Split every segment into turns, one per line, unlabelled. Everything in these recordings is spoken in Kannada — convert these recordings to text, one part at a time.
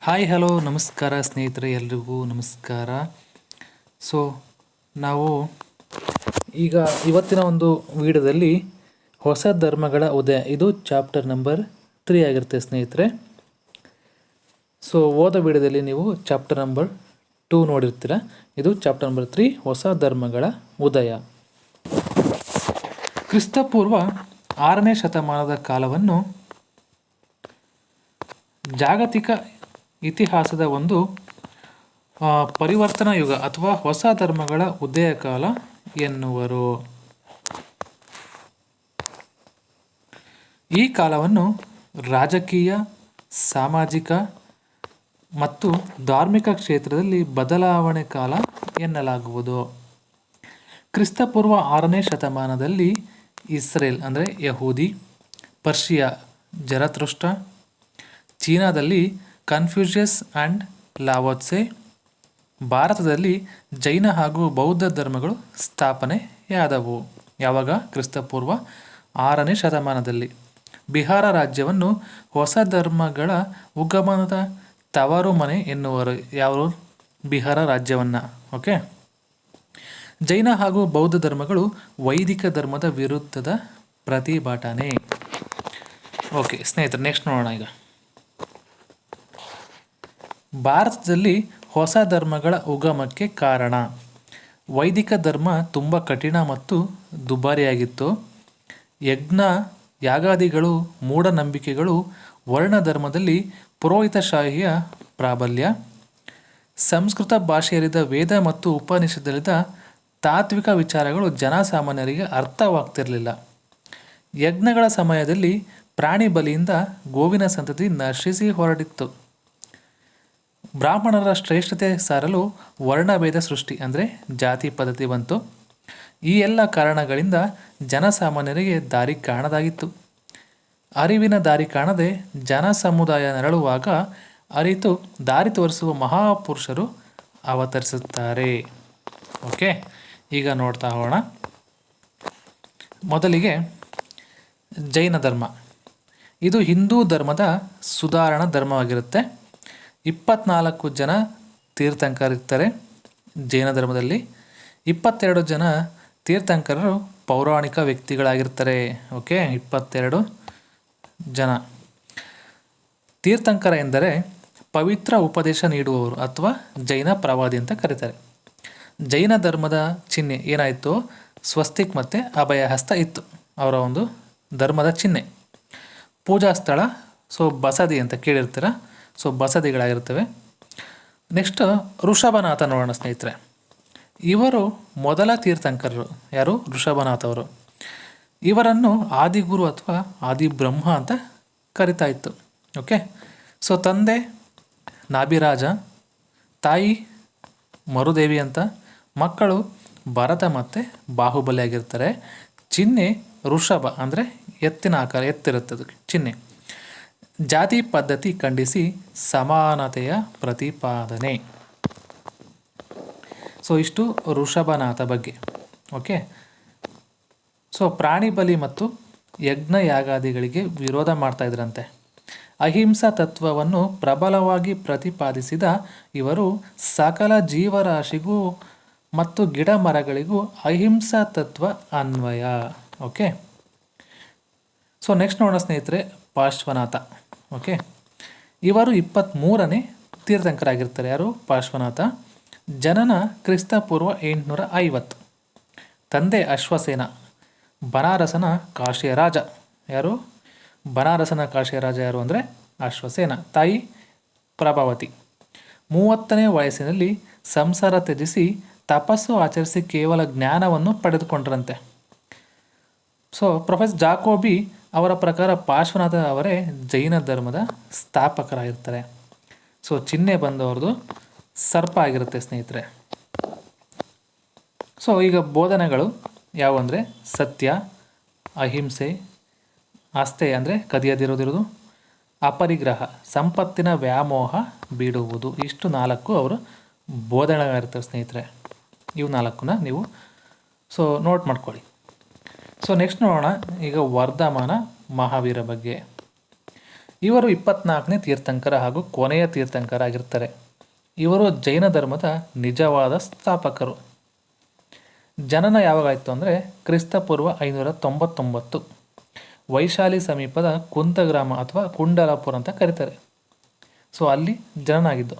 ಹಾಯ್ ಹಲೋ ನಮಸ್ಕಾರ ಸ್ನೇಹಿತರೆ, ಎಲ್ರಿಗೂ ನಮಸ್ಕಾರ. ಸೊ ನಾವು ಈಗ ಇವತ್ತಿನ ಒಂದು ವಿಡಿಯೋದಲ್ಲಿ ಹೊಸ ಧರ್ಮಗಳ ಉದಯ, ಇದು ಚಾಪ್ಟರ್ ನಂಬರ್ 3 ಆಗಿರುತ್ತೆ ಸ್ನೇಹಿತರೆ. ಸೊ ಹೋದ ವಿಡಿಯೋದಲ್ಲಿ ನೀವು ಚಾಪ್ಟರ್ ನಂಬರ್ 2 ನೋಡಿರ್ತೀರ. ಇದು ಚಾಪ್ಟರ್ ನಂಬರ್ 3, ಹೊಸ ಧರ್ಮಗಳ ಉದಯ. ಕ್ರಿಸ್ತಪೂರ್ವ 6ನೇ ಶತಮಾನದ ಕಾಲವನ್ನು ಜಾಗತಿಕ ಇತಿಹಾಸದ ಒಂದು ಪರಿವರ್ತನಾ ಯುಗ ಅಥವಾ ಹೊಸ ಧರ್ಮಗಳ ಉದಯ ಕಾಲ ಎನ್ನುವರು. ಈ ಕಾಲವನ್ನು ರಾಜಕೀಯ, ಸಾಮಾಜಿಕ ಮತ್ತು ಧಾರ್ಮಿಕ ಕ್ಷೇತ್ರದಲ್ಲಿ ಬದಲಾವಣೆ ಕಾಲ ಎನ್ನಲಾಗುವುದು. ಕ್ರಿಸ್ತಪೂರ್ವ 6ನೇ ಶತಮಾನದಲ್ಲಿ ಇಸ್ರೇಲ್ ಅಂದರೆ ಯಹೂದಿ, ಪರ್ಷಿಯಾ ಜರತುಷ್ಟ್ರ, ಚೀನಾದಲ್ಲಿ ಕನ್ಫ್ಯೂಷಿಯಸ್ ಆ್ಯಂಡ್ ಲಾವೋತ್ಸೆ, ಭಾರತದಲ್ಲಿ ಜೈನ ಹಾಗೂ ಬೌದ್ಧ ಧರ್ಮಗಳು ಸ್ಥಾಪನೆಯಾದವು. ಯಾವಾಗ? ಕ್ರಿಸ್ತಪೂರ್ವ 6ನೇ ಶತಮಾನದಲ್ಲಿ. ಬಿಹಾರ ರಾಜ್ಯವನ್ನು ಹೊಸ ಧರ್ಮಗಳ ಉಗಮನದ ತವರು ಮನೆ ಎನ್ನುವರು. ಯಾವ ಬಿಹಾರ ರಾಜ್ಯವನ್ನು? ಓಕೆ. ಜೈನ ಹಾಗೂ ಬೌದ್ಧ ಧರ್ಮಗಳು ವೈದಿಕ ಧರ್ಮದ ವಿರುದ್ಧದ ಪ್ರತಿಭಟನೆ. ಓಕೆ ಸ್ನೇಹಿತರೆ, ನೆಕ್ಸ್ಟ್ ನೋಡೋಣ. ಈಗ ಭಾರತದಲ್ಲಿ ಹೊಸ ಧರ್ಮಗಳ ಉಗಮಕ್ಕೆ ಕಾರಣ. ವೈದಿಕ ಧರ್ಮ ತುಂಬ ಕಠಿಣ ಮತ್ತು ದುಬಾರಿಯಾಗಿತ್ತು. ಯಜ್ಞ ಯಾಗಾದಿಗಳು, ಮೂಢನಂಬಿಕೆಗಳು, ವರ್ಣ ಧರ್ಮದಲ್ಲಿ ಪುರೋಹಿತಶಾಹಿಯ ಪ್ರಾಬಲ್ಯ, ಸಂಸ್ಕೃತ ಭಾಷೆಯಲ್ಲಿದ್ದ ವೇದ ಮತ್ತು ಉಪನಿಷತ್ತಲ್ಲಿದ್ದ ತಾತ್ವಿಕ ವಿಚಾರಗಳು ಜನಸಾಮಾನ್ಯರಿಗೆ ಅರ್ಥವಾಗ್ತಿರಲಿಲ್ಲ. ಯಜ್ಞಗಳ ಸಮಯದಲ್ಲಿ ಪ್ರಾಣಿ ಬಲಿಯಿಂದ ಗೋವಿನ ಸಂತತಿ ನಶಿಸಿ ಹೊರಟಿತ್ತು. ಬ್ರಾಹ್ಮಣರ ಶ್ರೇಷ್ಠತೆ ಸಾರಲು ವರ್ಣಭೇದ ಸೃಷ್ಟಿ ಅಂದರೆ ಜಾತಿ ಪದ್ಧತಿ ಬಂತು. ಈ ಎಲ್ಲ ಕಾರಣಗಳಿಂದ ಜನಸಾಮಾನ್ಯರಿಗೆ ದಾರಿ ಕಾಣದಾಗಿತ್ತು. ಅರಿವಿನ ದಾರಿ ಕಾಣದೆ ಜನ ಸಮುದಾಯ ನರಳುವಾಗ ಅರಿತು ದಾರಿ ತೋರಿಸುವ ಮಹಾಪುರುಷರು ಅವತರಿಸುತ್ತಾರೆ. ಓಕೆ, ಈಗ ನೋಡ್ತಾ ಹೋಗೋಣ. ಮೊದಲಿಗೆ ಜೈನ ಧರ್ಮ. ಇದು ಹಿಂದೂ ಧರ್ಮದ ಸುಧಾರಣಾ ಧರ್ಮವಾಗಿರುತ್ತೆ. 24 ಜನ ತೀರ್ಥಂಕರಿರ್ತಾರೆ ಜೈನ ಧರ್ಮದಲ್ಲಿ. 22 ಜನ ತೀರ್ಥಂಕರರು ಪೌರಾಣಿಕ ವ್ಯಕ್ತಿಗಳಾಗಿರ್ತಾರೆ. ಓಕೆ, 22 ಜನ ತೀರ್ಥಂಕರ ಎಂದರೆ ಪವಿತ್ರ ಉಪದೇಶ ನೀಡುವವರು ಅಥವಾ ಜೈನ ಪ್ರವಾದಿ ಅಂತ ಕರೀತಾರೆ. ಜೈನ ಧರ್ಮದ ಚಿಹ್ನೆ ಏನಾಯಿತು? ಸ್ವಸ್ತಿಕ್ ಮತ್ತು ಅಭಯ ಹಸ್ತ ಇತ್ತು, ಅವರ ಒಂದು ಧರ್ಮದ ಚಿಹ್ನೆ. ಪೂಜಾ ಸ್ಥಳ ಬಸದಿ ಅಂತ ಕೇಳಿರ್ತೀರ. ಬಸದಿಗಳಾಗಿರ್ತವೆ. ನೆಕ್ಸ್ಟ್ ಋಷಭನಾಥ ನೋಡೋಣ ಸ್ನೇಹಿತರೆ. ಇವರು ಮೊದಲ ತೀರ್ಥಂಕರರು. ಯಾರು? ಋಷಭನಾಥ ಅವರು. ಇವರನ್ನು ಆದಿಗುರು ಅಥವಾ ಆದಿಬ್ರಹ್ಮ ಅಂತ ಕರಿತಾ ಇತ್ತು. ಓಕೆ. ತಂದೆ ನಾಭಿರಾಜ, ತಾಯಿ ಮರುದೇವಿ ಅಂತ, ಮಕ್ಕಳು ಭರತ ಮತ್ತು ಬಾಹುಬಲಿ ಆಗಿರ್ತಾರೆ. ಚಿಹ್ನೆ ಋಷಭ ಅಂದರೆ ಎತ್ತಿನ ಆಕಾರ, ಎತ್ತಿರುತ್ತದೆ ಚಿಹ್ನೆ. ಜಾತಿ ಪದ್ಧತಿ ಖಂಡಿಸಿ ಸಮಾನತೆಯ ಪ್ರತಿಪಾದನೆ. ಇಷ್ಟು ಋಷಭನಾಥ ಬಗ್ಗೆ. ಓಕೆ. ಪ್ರಾಣಿ ಬಲಿ ಮತ್ತು ಯಜ್ಞ ಯಾಗಾದಿಗಳಿಗೆ ವಿರೋಧ ಮಾಡ್ತಾ ಇದ್ರಂತೆ. ಅಹಿಂಸಾ ತತ್ವವನ್ನು ಪ್ರಬಲವಾಗಿ ಪ್ರತಿಪಾದಿಸಿದ ಇವರು ಸಕಲ ಜೀವರಾಶಿಗೂ ಮತ್ತು ಗಿಡ ಮರಗಳಿಗೂ ಅಹಿಂಸಾ ತತ್ವ ಅನ್ವಯ. ಓಕೆ. ನೆಕ್ಸ್ಟ್ ನೋಡೋಣ ಸ್ನೇಹಿತರೆ, ಪಾರ್ಶ್ವನಾಥ. ಓಕೆ, ಇವರು 23ನೇ ತೀರ್ಥಂಕರಾಗಿರ್ತಾರೆ. ಯಾರು? ಪಾರ್ಶ್ವನಾಥ. ಜನನ ಕ್ರಿಸ್ತಪೂರ್ವ 850. ತಂದೆ ಅಶ್ವಸೇನ, ಬನಾರಸನ ಕಾಶಿಯ ರಾಜ. ಯಾರು? ಬನಾರಸನ ಕಾಶಿಯ ರಾಜ ಯಾರು ಅಂದರೆ ಅಶ್ವಸೇನ. ತಾಯಿ ಪ್ರಭಾವತಿ. 30ನೇ ವಯಸ್ಸಿನಲ್ಲಿ ಸಂಸಾರ ತ್ಯಜಿಸಿ ತಪಸ್ಸು ಆಚರಿಸಿ ಕೇವಲ ಜ್ಞಾನವನ್ನು ಪಡೆದುಕೊಂಡ್ರಂತೆ. ಪ್ರೊಫೆಸರ್ ಜಾಕೋಬಿ ಅವರ ಪ್ರಕಾರ ಪಾರ್ಶ್ವನಾಥ ಅವರೇ ಜೈನ ಧರ್ಮದ ಸ್ಥಾಪಕರಾಗಿರ್ತಾರೆ. ಚಿಹ್ನೆ ಬಂದವ್ರದ್ದು ಸರ್ಪ ಆಗಿರುತ್ತೆ ಸ್ನೇಹಿತರೆ. ಈಗ ಬೋಧನೆಗಳು ಯಾವುವಂದರೆ ಸತ್ಯ, ಅಹಿಂಸೆ, ಆಸ್ತೆ ಅಂದರೆ ಕದಿಯದಿರೋದಿರೋದು, ಅಪರಿಗ್ರಹ ಸಂಪತ್ತಿನ ವ್ಯಾಮೋಹ ಬಿಡುವುದು. ಇಷ್ಟು 4 ಅವರು ಬೋಧನೆಗಳಿರ್ತವೆ ಸ್ನೇಹಿತರೆ. ಇವು 4 ನೀವು ನೋಟ್ ಮಾಡ್ಕೊಳ್ಳಿ. ನೆಕ್ಸ್ಟ್ ನೋಡೋಣ ಈಗ ವರ್ಧಮಾನ ಮಹಾವೀರ ಬಗ್ಗೆ. ಇವರು 24ನೇ ತೀರ್ಥಂಕರ ಹಾಗೂ ಕೊನೆಯ ತೀರ್ಥಂಕರ ಆಗಿರ್ತಾರೆ. ಇವರು ಜೈನ ಧರ್ಮದ ನಿಜವಾದ ಸ್ಥಾಪಕರು. ಜನನ ಯಾವಾಗಾಯಿತು ಅಂದರೆ ಕ್ರಿಸ್ತಪೂರ್ವ 599, ವೈಶಾಲಿ ಸಮೀಪದ ಕುಂತಗ್ರಾಮ ಅಥವಾ ಕುಂಡಲಾಪುರ ಅಂತ ಕರೀತಾರೆ. ಸೊ ಅಲ್ಲಿ ಜನನ ಆಗಿದ್ದು.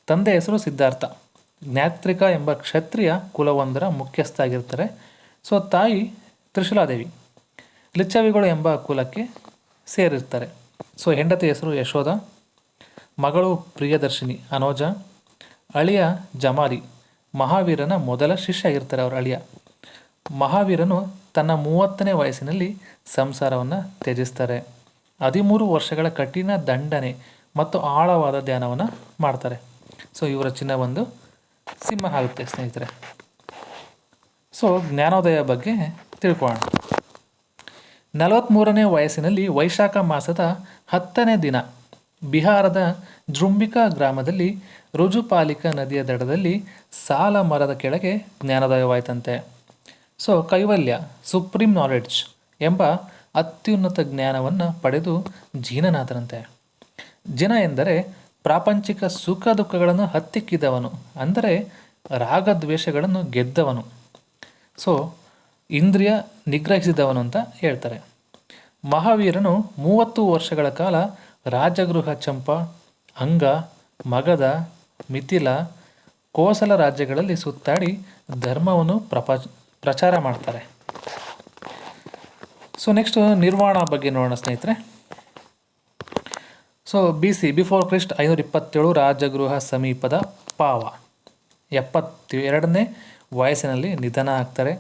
ತಂದೆ ಹೆಸರು ಸಿದ್ಧಾರ್ಥ, ಜ್ಞಾತ್ರಿಕ ಎಂಬ ಕ್ಷತ್ರಿಯ ಕುಲವೊಂದರ ಮುಖ್ಯಸ್ಥ ಆಗಿರ್ತಾರೆ. ಸೊ ತಾಯಿ ತ್ರಿಶೂಲಾದೇವಿ, ಲಿಚ್ಚವಿಗಳು ಎಂಬ ಕುಲಕ್ಕೆ ಸೇರಿರ್ತಾರೆ. ಸೊ ಹೆಂಡತಿ ಹೆಸರು ಯಶೋಧ, ಮಗಳು ಪ್ರಿಯದರ್ಶಿನಿ ಅನೋಜ, ಅಳಿಯ ಜಮಾಲಿ, ಮಹಾವೀರನ ಮೊದಲ ಶಿಷ್ಯ ಆಗಿರ್ತಾರೆ ಅವರ ಅಳಿಯ. ಮಹಾವೀರನು ತನ್ನ 30ನೇ ವಯಸ್ಸಿನಲ್ಲಿ ಸಂಸಾರವನ್ನು ತ್ಯಜಿಸ್ತಾರೆ. 13 ವರ್ಷಗಳ ಕಠಿಣ ದಂಡನೆ ಮತ್ತು ಆಳವಾದ ಧ್ಯಾನವನ್ನು ಮಾಡ್ತಾರೆ. ಸೊ ಇವರ ಚಿನ್ನ ಒಂದು ಸಿಂಹ ಆಗುತ್ತೆ ಸ್ನೇಹಿತರೆ. ಸೊ ಜ್ಞಾನೋದಯ ಬಗ್ಗೆ ತಿಳ್ಕೊಳ್ಳೋಣ. 43ನೇ ವಯಸ್ಸಿನಲ್ಲಿ ವೈಶಾಖ ಮಾಸದ 10ನೇ ದಿನ ಬಿಹಾರದ ಜೃಂಬಿಕಾ ಗ್ರಾಮದಲ್ಲಿ ರುಜುಪಾಲಿಕ ನದಿಯ ದಡದಲ್ಲಿ ಸಾಲ ಮರದ ಕೆಳಗೆ ಜ್ಞಾನೋದಯವಾಯಿತಂತೆ. ಸೊ ಕೈವಲ್ಯ, ಸುಪ್ರೀಂ ನಾಲೆಡ್ಜ್ ಎಂಬ ಅತ್ಯುನ್ನತ ಜ್ಞಾನವನ್ನು ಪಡೆದು ಜಿನನಾದರಂತೆ. ಜಿನ ಎಂದರೆ ಪ್ರಾಪಂಚಿಕ ಸುಖ ದುಃಖಗಳನ್ನು ಹತ್ತಿಕ್ಕಿದವನು, ಅಂದರೆ ರಾಗದ್ವೇಷಗಳನ್ನು ಗೆದ್ದವನು. ಸೊ ಇಂದ್ರಿಯ ನಿಗ್ರಹಿಸಿದವನು ಅಂತ ಹೇಳ್ತಾರೆ. ಮಹಾವೀರನು 30 ವರ್ಷಗಳ ಕಾಲ ರಾಜಗೃಹ ಚಂಪ, ಅಂಗ, ಮಗಧ, ಮಿಥಿಲ, ಕೋಸಲ ರಾಜ್ಯಗಳಲ್ಲಿ ಸುತ್ತಾಡಿ ಧರ್ಮವನ್ನು ಪ್ರಚಾರ ಮಾಡ್ತಾರೆ. ಸೊ ನೆಕ್ಸ್ಟ್ ನಿರ್ವಾಣ ಬಗ್ಗೆ ನೋಡೋಣ ಸ್ನೇಹಿತರೆ. ಸೊ ಬಿಫೋರ್ ಕ್ರಿಸ್ಟ್ 527 ರಾಜಗೃಹ ಸಮೀಪದ ಪಾವ 72ನೇ ವಯಸ್ಸಿನಲ್ಲಿ ನಿಧನ ಆಗ್ತಾರೆ.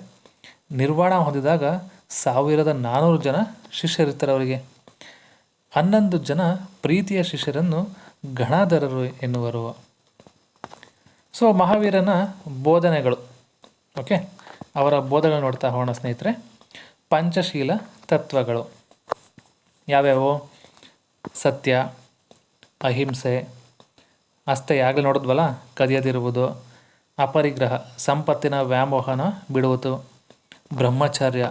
ನಿರ್ವಾಣ ಹೊಂದಿದಾಗ 1400 ಜನ ಶಿಷ್ಯರಿರ್ತಾರೆ ಅವರಿಗೆ. 11 ಜನ ಪ್ರೀತಿಯ ಶಿಷ್ಯರನ್ನು ಗಣಾಧರರು ಎನ್ನುವರು. ಸೊ ಮಹಾವೀರನ ಬೋಧನೆಗಳು, ಓಕೆ, ಅವರ ಬೋಧನೆಗಳು ನೋಡ್ತಾ ಹೋಗೋಣ ಸ್ನೇಹಿತರೆ. ಪಂಚಶೀಲ ತತ್ವಗಳು ಯಾವ್ಯಾವು? ಸತ್ಯ, ಅಹಿಂಸೆ, ಅಷ್ಟೇ ಆಗಲೇ ನೋಡಿದ್ವಲ್ಲ, ಕದಿಯದಿರುವುದು, ಅಪರಿಗ್ರಹ, ಸಂಪತ್ತಿನ ವ್ಯಾಮೋಹನ ಬಿಡುವುದು, ಬ್ರಹ್ಮಚರ್ಯ,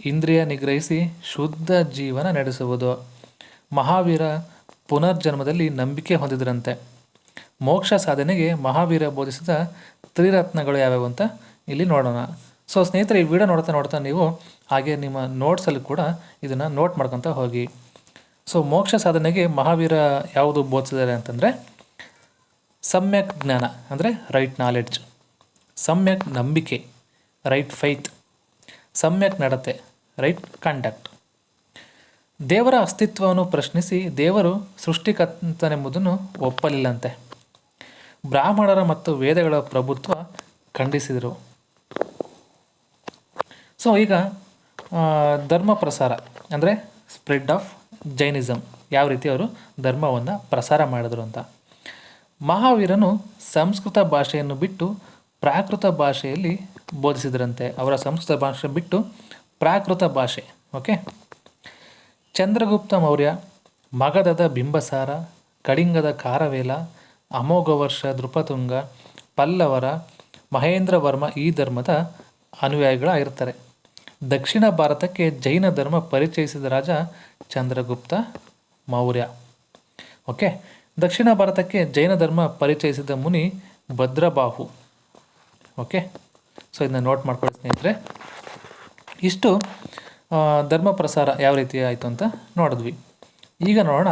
ಇಂದ್ರಿಯ ನಿಗ್ರಹಿಸಿ ಶುದ್ಧ ಜೀವನ ನಡೆಸುವುದು. ಮಹಾವೀರ ಪುನರ್ಜನ್ಮದಲ್ಲಿ ನಂಬಿಕೆ ಹೊಂದಿದ್ರಂತೆ. ಮೋಕ್ಷ ಸಾಧನೆಗೆ ಮಹಾವೀರ ಬೋಧಿಸಿದ ತ್ರಿರತ್ನಗಳು ಯಾವ್ಯಾವು ಅಂತ ಇಲ್ಲಿ ನೋಡೋಣ. ಸೊ ಸ್ನೇಹಿತರೆ, ಈ ವಿಡಿಯೋ ನೋಡ್ತಾ ನೀವು ಹಾಗೆ ನಿಮ್ಮ ನೋಟ್ಸಲ್ಲಿ ಕೂಡ ಇದನ್ನು ನೋಟ್ ಮಾಡ್ಕೊತ ಹೋಗಿ. ಸೊ ಮೋಕ್ಷ ಸಾಧನೆಗೆ ಮಹಾವೀರ ಯಾವುದು ಬೋಧಿಸಿದ್ದಾರೆ ಅಂತಂದರೆ ಸಮ್ಯಕ್ ಜ್ಞಾನ ಅಂದರೆ ರೈಟ್ ನಾಲೆಡ್ಜ್, ಸಮ್ಯಕ್ ನಂಬಿಕೆ ರೈಟ್ ಫೈತ್, ಸಮ್ಯಕ್ ನಡತೆ ರೈಟ್ ಕಂಡಕ್ಟ್. ದೇವರ ಅಸ್ತಿತ್ವವನ್ನು ಪ್ರಶ್ನಿಸಿ ದೇವರು ಸೃಷ್ಟಿಕರ್ತನೆಂಬುದನ್ನು ಒಪ್ಪಲಿಲ್ಲಂತೆ. ಬ್ರಾಹ್ಮಣರ ಮತ್ತು ವೇದಗಳ ಪ್ರಭುತ್ವ ಖಂಡಿಸಿದರು. ಸೊ ಈಗ ಧರ್ಮ ಪ್ರಸಾರ ಅಂದರೆ ಸ್ಪ್ರೆಡ್ ಆಫ್ ಜೈನಿಸಮ್, ಯಾವ ರೀತಿ ಅವರು ಧರ್ಮವನ್ನು ಪ್ರಸಾರ ಮಾಡಿದ್ರು ಅಂತ. ಮಹಾವೀರನು ಸಂಸ್ಕೃತ ಭಾಷೆಯನ್ನು ಬಿಟ್ಟು ಪ್ರಾಕೃತ ಭಾಷೆಯಲ್ಲಿ ಬೋಧಿಸಿದ್ರಂತೆ. ಅವರ ಸಂಸ್ಕೃತ ಭಾಷೆ ಬಿಟ್ಟು ಪ್ರಾಕೃತ ಭಾಷೆ, ಓಕೆ. ಚಂದ್ರಗುಪ್ತ ಮೌರ್ಯ, ಮಗಧದ ಬಿಂಬಸಾರ, ಕಳಿಂಗದ ಕಾರವೇಲ, ಅಮೋಘವರ್ಷ ನೃಪತುಂಗ, ಪಲ್ಲವರ, ಮಹೇಂದ್ರ ವರ್ಮ ಈ ಧರ್ಮದ ಅನುಯಾಯಿಗಳಾಗಿರ್ತಾರೆ. ದಕ್ಷಿಣ ಭಾರತಕ್ಕೆ ಜೈನ ಧರ್ಮ ಪರಿಚಯಿಸಿದ ರಾಜ ಚಂದ್ರಗುಪ್ತ ಮೌರ್ಯ, ಓಕೆ. ದಕ್ಷಿಣ ಭಾರತಕ್ಕೆ ಜೈನ ಧರ್ಮ ಪರಿಚಯಿಸಿದ ಮುನಿ ಭದ್ರಬಾಹು, ಓಕೆ. ಸೊ ಇದನ್ನ ನೋಟ್ ಮಾಡ್ಕೊಳ್ಳಿ ಸ್ನೇಹಿತರೆ. ಇಷ್ಟು ಧರ್ಮ ಪ್ರಸಾರ ಯಾವ ರೀತಿ ಆಯಿತು ಅಂತ ನೋಡಿದ್ವಿ. ಈಗ ನೋಡೋಣ